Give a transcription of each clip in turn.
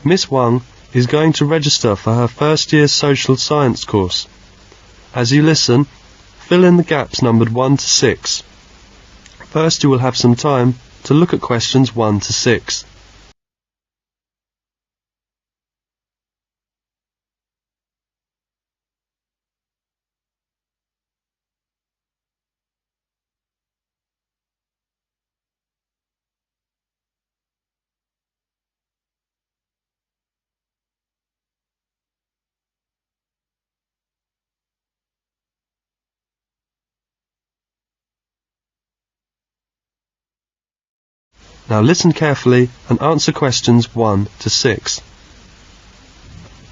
Miss Wang is going to register for her first year social science course. As you listen, fill in the gaps numbered 1 to 6. First you will have some time to look at questions 1 to 6. Now listen carefully and answer questions 1 to 6.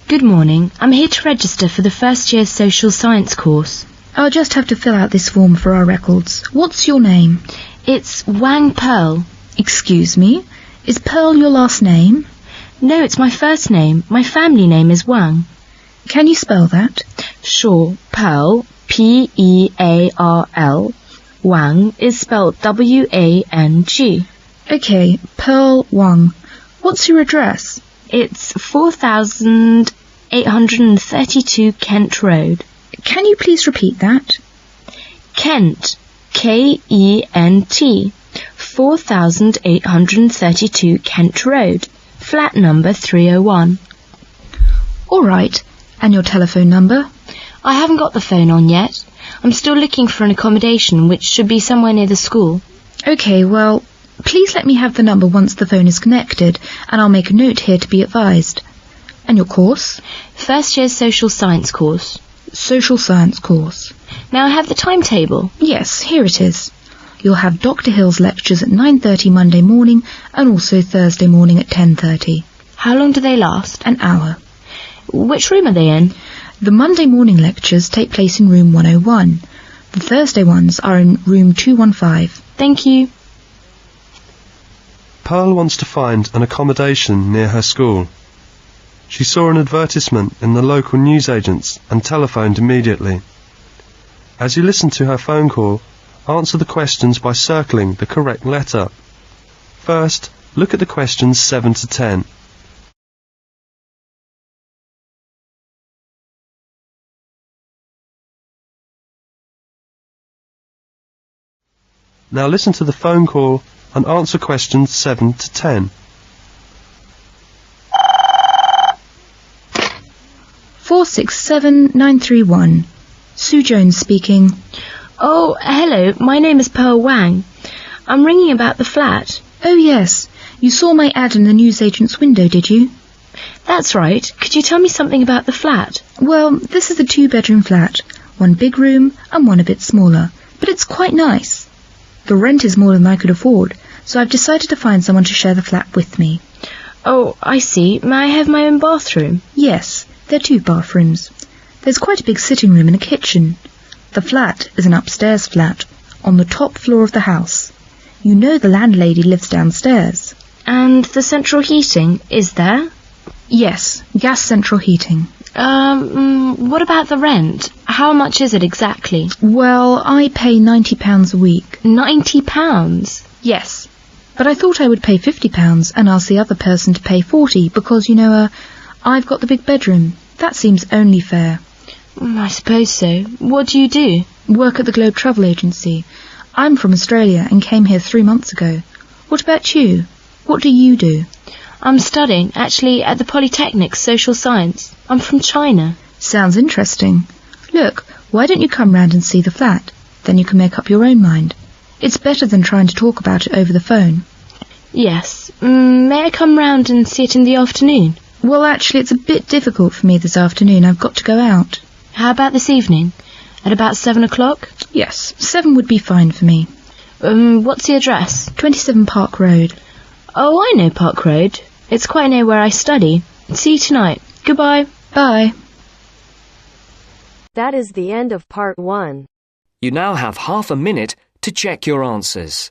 Good morning. I'm here to register for the first year social science course. I'll just have to fill out this form for our records. What's your name? It's Wang Pearl. Excuse me? Is Pearl your last name? No, it's my first name. My family name is Wang. Can you spell that? Sure. Pearl, P-E-A-R-L. Wang is spelled W-A-N-G. Okay, Pearl Wang. What's your address? It's 4,832 Kent Road. Can you please repeat that? Kent, K-E-N-T, 4,832 Kent Road, flat number 301. All right. And your telephone number? I haven't got the phone on yet. I'm still looking for an accommodation which should be somewhere near the school. Okay, well, please let me have the number once the phone is connected, and I'll make a note here to be advised. And your course? First year social science course. Social science course. Now I have the timetable. Yes, here it is. You'll have Dr. Hill's lectures at 9:30 Monday morning and also Thursday morning at 10:30. How long do they last? An hour. Which room are they in? The Monday morning lectures take place in room 101. The Thursday ones are in room 215. Thank you. Pearl wants to find an accommodation near her school. She saw an advertisement in the local newsagents and telephoned immediately. As you listen to her phone call, answer the questions by circling the correct letter. First, look at the questions 7 to 10. Now listen to the phone call and answer questions 7 to 10. 467931. Sue Jones speaking. Oh, hello. My name is Pearl Wang. I'm ringing about the flat. Oh, yes. You saw my ad in the newsagent's window, did you? That's right. Could you tell me something about the flat? Well, this is a 2-bedroom flat. One big room and one a bit smaller. But it's quite nice. The rent is more than I could afford, so I've decided to find someone to share the flat with me. Oh, I see. May I have my own bathroom? Yes, there are 2 bathrooms. There's quite a big sitting room and a kitchen. The flat is an upstairs flat, on the top floor of the house. You know the landlady lives downstairs. And the central heating, is there? Yes, gas central heating. What about the rent? How much is it exactly? Well, I pay £90 a week. £90? Yes, but I thought I would pay £50 and ask the other person to pay £40 because, I've got the big bedroom. That seems only fair. I suppose so. What do you do? Work at the Globe Travel Agency. I'm from Australia and came here 3 months ago. What about you? What do you do? I'm studying, actually, at the Polytechnic Social Science. I'm from China. Sounds interesting. Look, why don't you come round and see the flat? Then you can make up your own mind. It's better than trying to talk about it over the phone. Yes. May I come round and see it in the afternoon? Well, actually, it's a bit difficult for me this afternoon. I've got to go out. How about this evening? At about 7 o'clock? Yes, 7 would be fine for me. What's the address? 27 Park Road. Oh, I know Park Road. It's quite near where I study. See you tonight. Goodbye. Bye. That is the end of part 1. You now have half a minute to check your answers.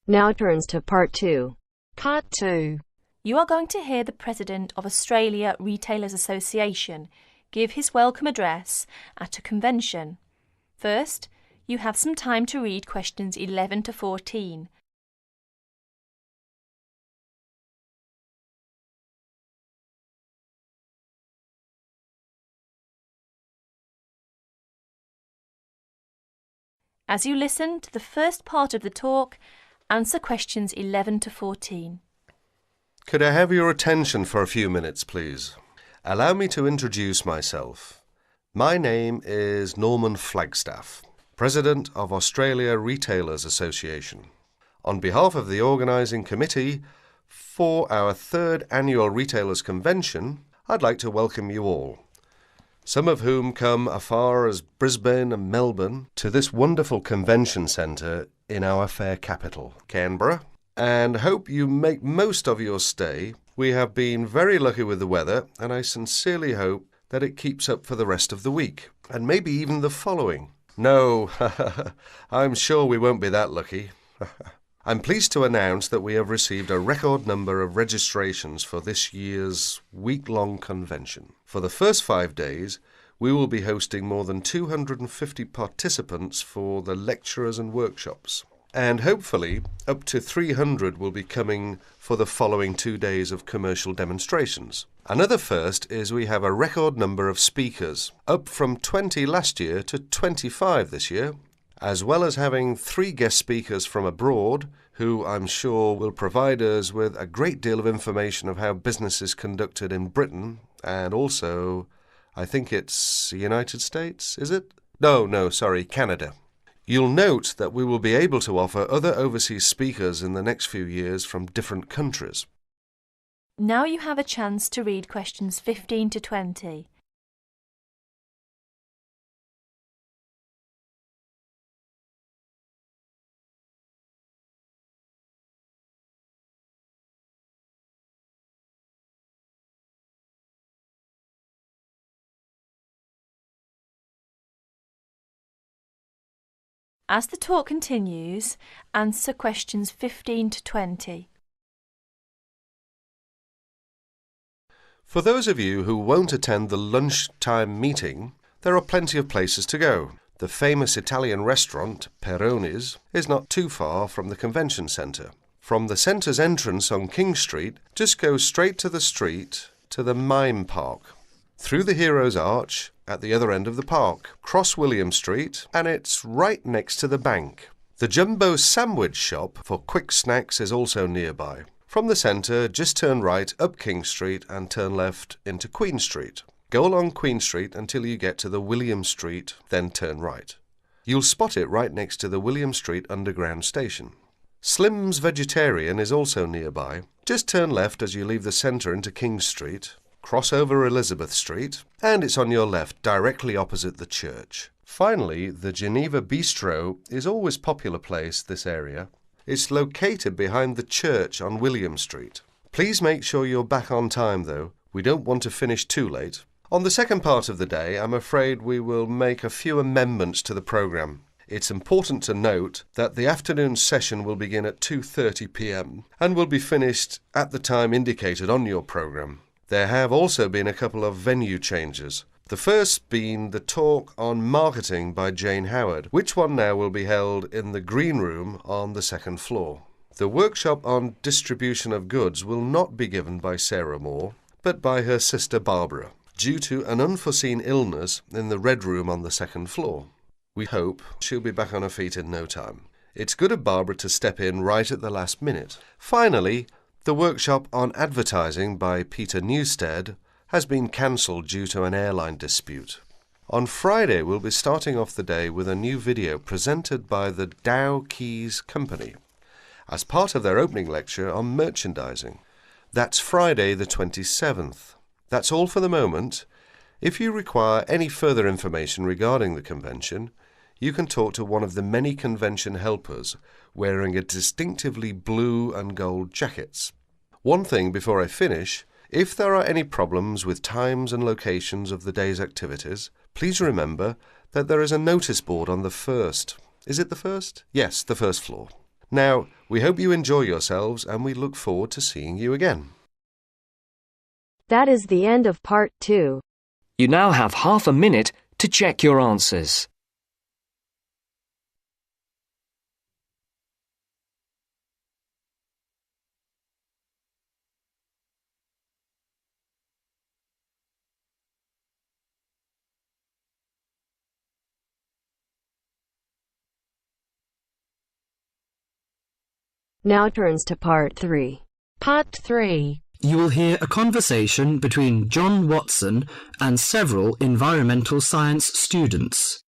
Now turns to Part 2. Part 2. You are going to hear the President of Australia Retailers Association give his welcome address at a convention. First, you have some time to read questions 11 to 14. As you listen to the first part of the talk, answer questions 11 to 14. Could I have your attention for a few minutes, please? Allow me to introduce myself. My name is Norman Flagstaff, President of Australia Retailers Association. On behalf of the organising committee for our third annual Retailers Convention, I'd like to welcome you all, some of whom come as far as Brisbane and Melbourne, to this wonderful convention centre in our fair capital, Canberra, and hope you make most of your stay. We have been very lucky with the weather, and I sincerely hope that it keeps up for the rest of the week, and maybe even the following. No, I'm sure we won't be that lucky. I'm pleased to announce that we have received a record number of registrations for this year's week-long convention. For the first 5 days, we will be hosting more than 250 participants for the lecturers and workshops. And hopefully, up to 300 will be coming for the following 2 days of commercial demonstrations. Another first is we have a record number of speakers, up from 20 last year to 25 this year, as well as having 3 guest speakers from abroad, who I'm sure will provide us with a great deal of information of how business is conducted in Britain, and also, I think it's the United States, is it? No, sorry, Canada. You'll note that we will be able to offer other overseas speakers in the next few years from different countries. Now you have a chance to read questions 15 to 20. As the talk continues, answer questions 15 to 20. For those of you who won't attend the lunchtime meeting, there are plenty of places to go. The famous Italian restaurant, Peroni's, is not too far from the convention centre. From the centre's entrance on King Street, just go straight to the street to the Mime Park, through the Heroes Arch at the other end of the park, cross William Street, and it's right next to the bank. The Jumbo Sandwich Shop for quick snacks is also nearby. From the centre, just turn right up King Street and turn left into Queen Street. Go along Queen Street until you get to the William Street, then turn right. You'll spot it right next to the William Street Underground Station. Slim's Vegetarian is also nearby. Just turn left as you leave the centre into King Street, cross over Elizabeth Street, and it's on your left, directly opposite the church. Finally, the Geneva Bistro is always a popular place, this area. It's located behind the church on William Street. Please make sure you're back on time, though. We don't want to finish too late. On the second part of the day, I'm afraid we will make a few amendments to the programme. It's important to note that the afternoon session will begin at 2:30 p.m. and will be finished at the time indicated on your programme. There have also been a couple of venue changes. The first being the talk on marketing by Jane Howard, which one now will be held in the green room on the second floor. The workshop on distribution of goods will not be given by Sarah Moore, but by her sister Barbara, due to an unforeseen illness in the red room on the second floor. We hope she'll be back on her feet in no time. It's good of Barbara to step in right at the last minute. Finally, the workshop on advertising by Peter Newstead has been cancelled due to an airline dispute. On Friday, we'll be starting off the day with a new video presented by the Dow Keys Company as part of their opening lecture on merchandising. That's Friday the 27th. That's all for the moment. If you require any further information regarding the convention, you can talk to one of the many convention helpers wearing a distinctively blue and gold jackets. One thing before I finish, if there are any problems with times and locations of the day's activities, please remember that there is a notice board on the first. Is it the first? Yes, the first floor. Now, We hope you enjoy yourselves and we look forward to seeing you again. That is the end of part 2. You now have half a minute to check your answers. Now turns to part 3. Part 3. You will hear a conversation between John Watson and several environmental science students.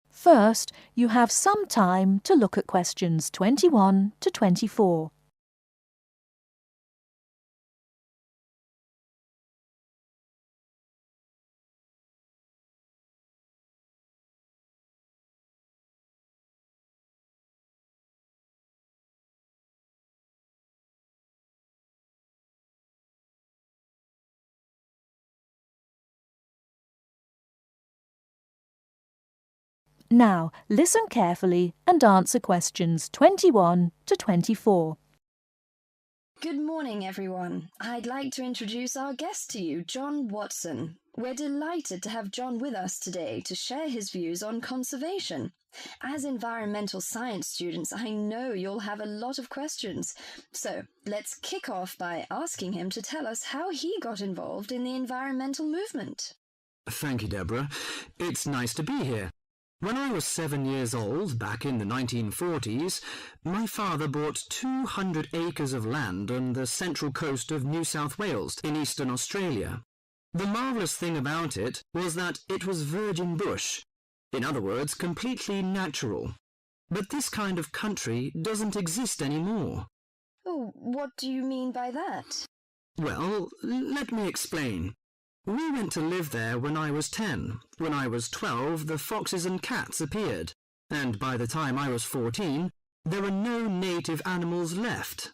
First, you have some time to look at questions 21 to 24. Now, listen carefully and answer questions 21 to 24. Good morning, everyone. I'd like to introduce our guest to you, John Watson. We're delighted to have John with us today to share his views on conservation. As environmental science students, I know you'll have a lot of questions. So, let's kick off by asking him to tell us how he got involved in the environmental movement. Thank you, Deborah. It's nice to be here. When I was 7 years old, back in the 1940s, my father bought 200 acres of land on the central coast of New South Wales in eastern Australia. The marvellous thing about it was that it was virgin bush. In other words, completely natural. But this kind of country doesn't exist anymore. Oh, what do you mean by that? Well, let me explain. We went to live there when I was 10. When I was 12, the foxes and cats appeared, and by the time I was 14, there were no native animals left.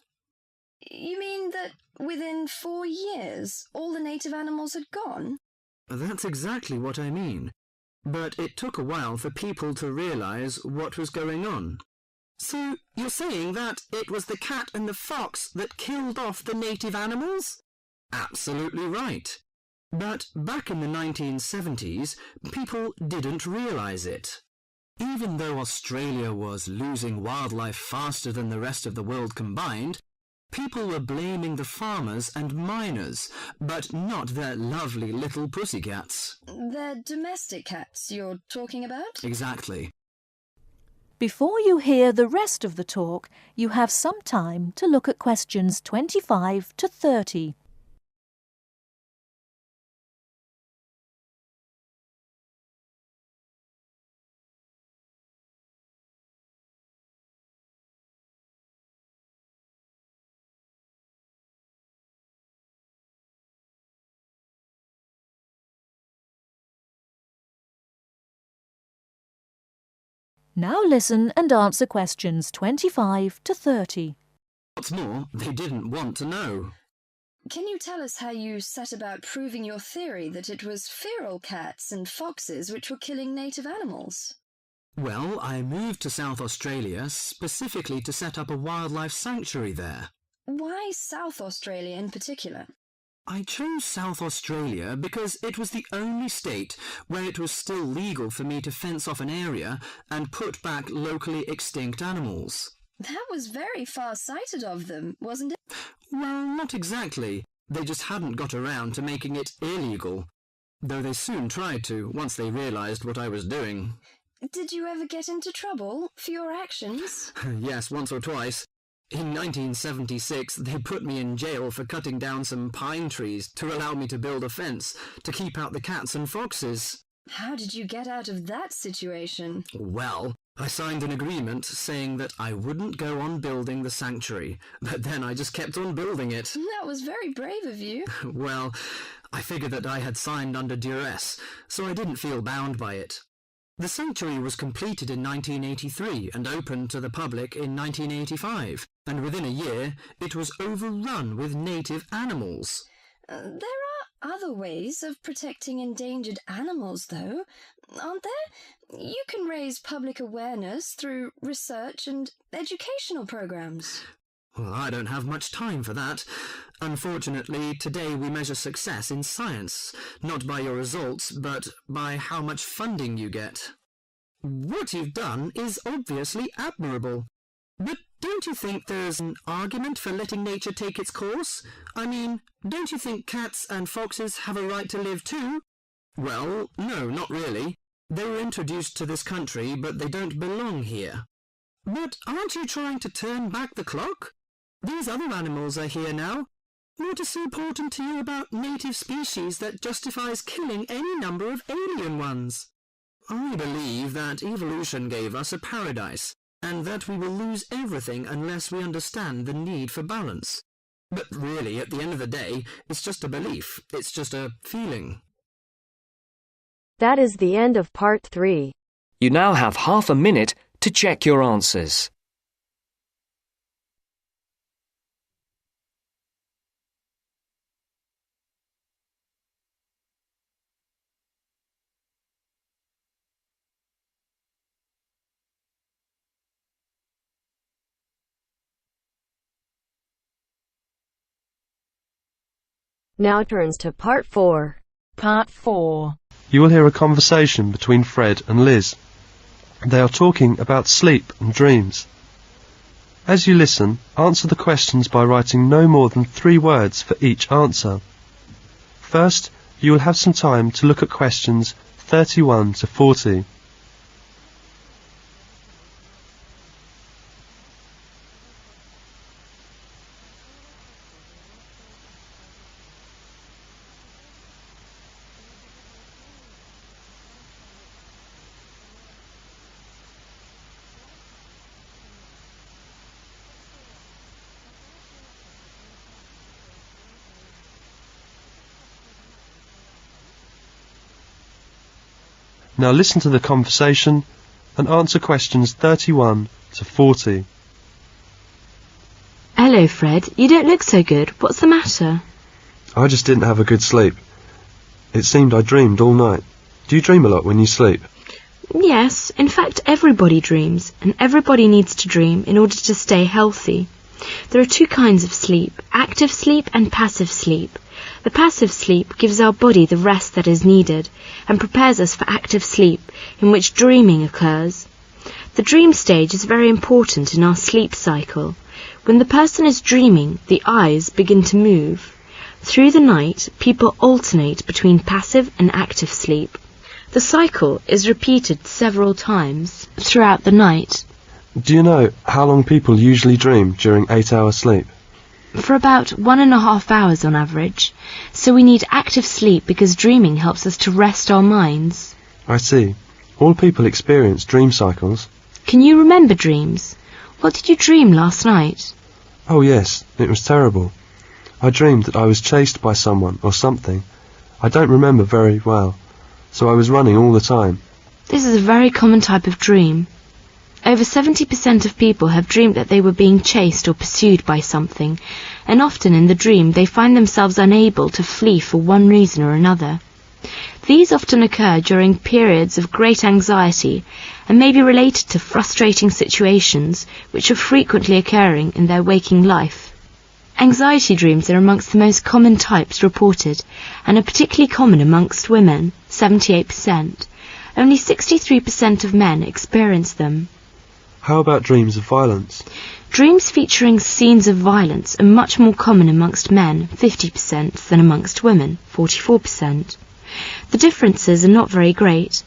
You mean that within 4 years, all the native animals had gone? That's exactly what I mean. But it took a while for people to realize what was going on. So, you're saying that it was the cat and the fox that killed off the native animals? Absolutely right. But back in the 1970s, people didn't realize it. Even though Australia was losing wildlife faster than the rest of the world combined, people were blaming the farmers and miners, but not their lovely little pussycats. The domestic cats you're talking about? Exactly. Before you hear the rest of the talk, you have some time to look at questions 25 to 30. Now listen and answer questions 25 to 30. What's more, they didn't want to know. Can you tell us how you set about proving your theory that it was feral cats and foxes which were killing native animals? Well, I moved to South Australia specifically to set up a wildlife sanctuary there. Why South Australia in particular? I chose South Australia because it was the only state where it was still legal for me to fence off an area and put back locally extinct animals. That was very far-sighted of them, wasn't it? Well, not exactly. They just hadn't got around to making it illegal, though they soon tried to once they realized what I was doing. Did you ever get into trouble for your actions? Yes, once or twice. In 1976, they put me in jail for cutting down some pine trees to allow me to build a fence to keep out the cats and foxes. How did you get out of that situation? Well, I signed an agreement saying that I wouldn't go on building the sanctuary, but then I just kept on building it. That was very brave of you. Well, I figured that I had signed under duress, so I didn't feel bound by it. The sanctuary was completed in 1983 and opened to the public in 1985, and within a year it was overrun with native animals. There are other ways of protecting endangered animals, though, aren't there? You can raise public awareness through research and educational programs. Well, I don't have much time for that. Unfortunately, today we measure success in science, not by your results, but by how much funding you get. What you've done is obviously admirable. But don't you think there's an argument for letting nature take its course? I mean, don't you think cats and foxes have a right to live too? Well, no, not really. They were introduced to this country, but they don't belong here. But aren't you trying to turn back the clock? These other animals are here now. What is so important to you about native species that justifies killing any number of alien ones? I believe that evolution gave us a paradise, and that we will lose everything unless we understand the need for balance. But really, at the end of the day, it's just a belief. It's just a feeling. That is the end of part 3. You now have half a minute to check your answers. Now turns to part 4. Part 4. You will hear a conversation between Fred and Liz. They are talking about sleep and dreams. As you listen, answer the questions by writing no more than 3 words for each answer. First, you will have some time to look at questions 31 to 40. Now listen to the conversation and answer questions 31 to 40. Hello, Fred. You don't look so good. What's the matter? I just didn't have a good sleep. It seemed I dreamed all night. Do you dream a lot when you sleep? Yes, in fact everybody dreams, and everybody needs to dream in order to stay healthy. There are 2 kinds of sleep, active sleep and passive sleep. The passive sleep gives our body the rest that is needed and prepares us for active sleep, in which dreaming occurs. The dream stage is very important in our sleep cycle. When the person is dreaming, the eyes begin to move. Through the night, people alternate between passive and active sleep. The cycle is repeated several times throughout the night. Do you know how long people usually dream during 8-hour sleep? For about 1.5 hours on average. So we need active sleep because dreaming helps us to rest our minds. I see. All people experience dream cycles. Can you remember dreams? What did you dream last night? Oh yes, it was terrible. I dreamed that I was chased by someone or something. I don't remember very well, so I was running all the time. This is a very common type of dream. Over 70% of people have dreamed that they were being chased or pursued by something, and often in the dream they find themselves unable to flee for one reason or another. These often occur during periods of great anxiety and may be related to frustrating situations which are frequently occurring in their waking life. Anxiety dreams are amongst the most common types reported and are particularly common amongst women, 78%. Only 63% of men experience them. How about dreams of violence? Dreams featuring scenes of violence are much more common amongst men, 50%, than amongst women, 44%. The differences are not very great.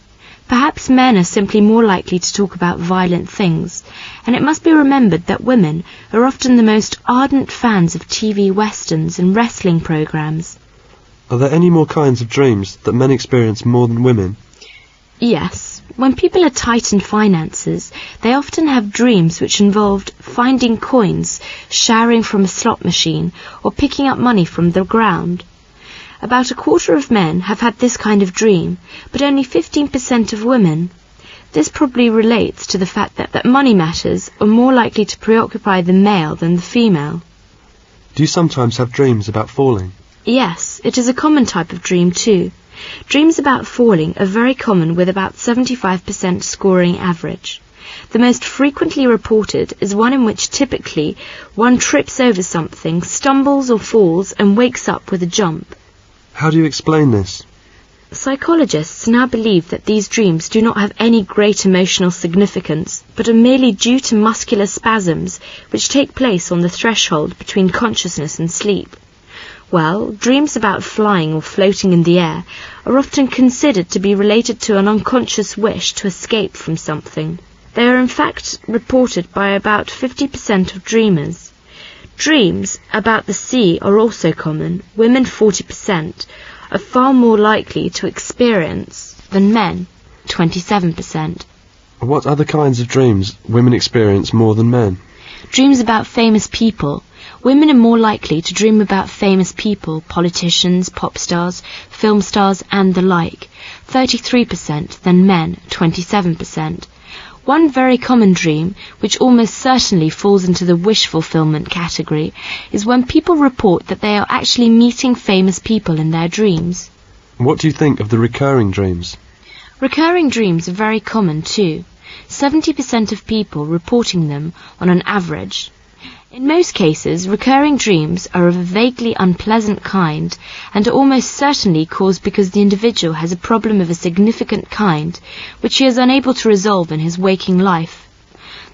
Perhaps men are simply more likely to talk about violent things, and it must be remembered that women are often the most ardent fans of TV westerns and wrestling programs. Are there any more kinds of dreams that men experience more than women? Yes. When people are tight in finances, they often have dreams which involved finding coins, showering from a slot machine, or picking up money from the ground. About 1/4 of men have had this kind of dream, but only 15% of women. This probably relates to the fact that money matters are more likely to preoccupy the male than the female. Do you sometimes have dreams about falling? Yes, it is a common type of dream too. Dreams about falling are very common, with about 75% scoring average. The most frequently reported is one in which typically one trips over something, stumbles or falls, and wakes up with a jump. How do you explain this? Psychologists now believe that these dreams do not have any great emotional significance, but are merely due to muscular spasms which take place on the threshold between consciousness and sleep. Well, dreams about flying or floating in the air are often considered to be related to an unconscious wish to escape from something. They are in fact reported by about 50% of dreamers. Dreams about the sea are also common. Women, 40%, are far more likely to experience than men, 27%. What other kinds of dreams women experience more than men? Dreams about famous people. Women are more likely to dream about famous people, politicians, pop stars, film stars, and the like, 33%, than men, 27%. One very common dream, which almost certainly falls into the wish fulfillment category, is when people report that they are actually meeting famous people in their dreams. What do you think of the recurring dreams? Recurring dreams are very common too, 70% of people reporting them on an average. In most cases, recurring dreams are of a vaguely unpleasant kind and are almost certainly caused because the individual has a problem of a significant kind which he is unable to resolve in his waking life.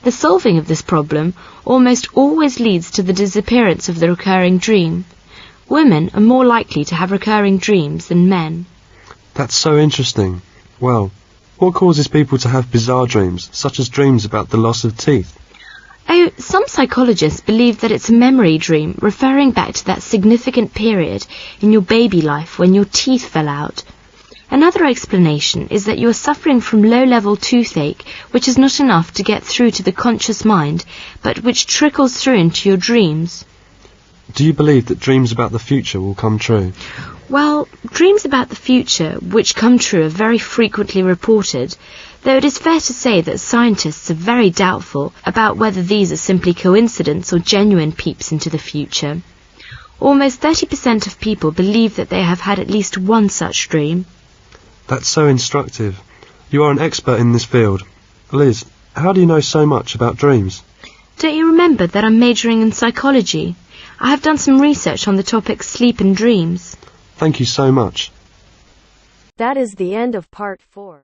The solving of this problem almost always leads to the disappearance of the recurring dream. Women are more likely to have recurring dreams than men. That's so interesting. Well, what causes people to have bizarre dreams, such as dreams about the loss of teeth? Oh, some psychologists believe that it's a memory dream referring back to that significant period in your baby life when your teeth fell out. Another explanation is that you are suffering from low-level toothache, which is not enough to get through to the conscious mind, but which trickles through into your dreams. Do you believe that dreams about the future will come true? Well, dreams about the future which come true are very frequently reported, though it is fair to say that scientists are very doubtful about whether these are simply coincidence or genuine peeps into the future. Almost 30% of people believe that they have had at least one such dream. That's so instructive. You are an expert in this field. Liz, how do you know so much about dreams? Don't you remember that I'm majoring in psychology? I have done some research on the topic sleep and dreams. Thank you so much. That is the end of part 4.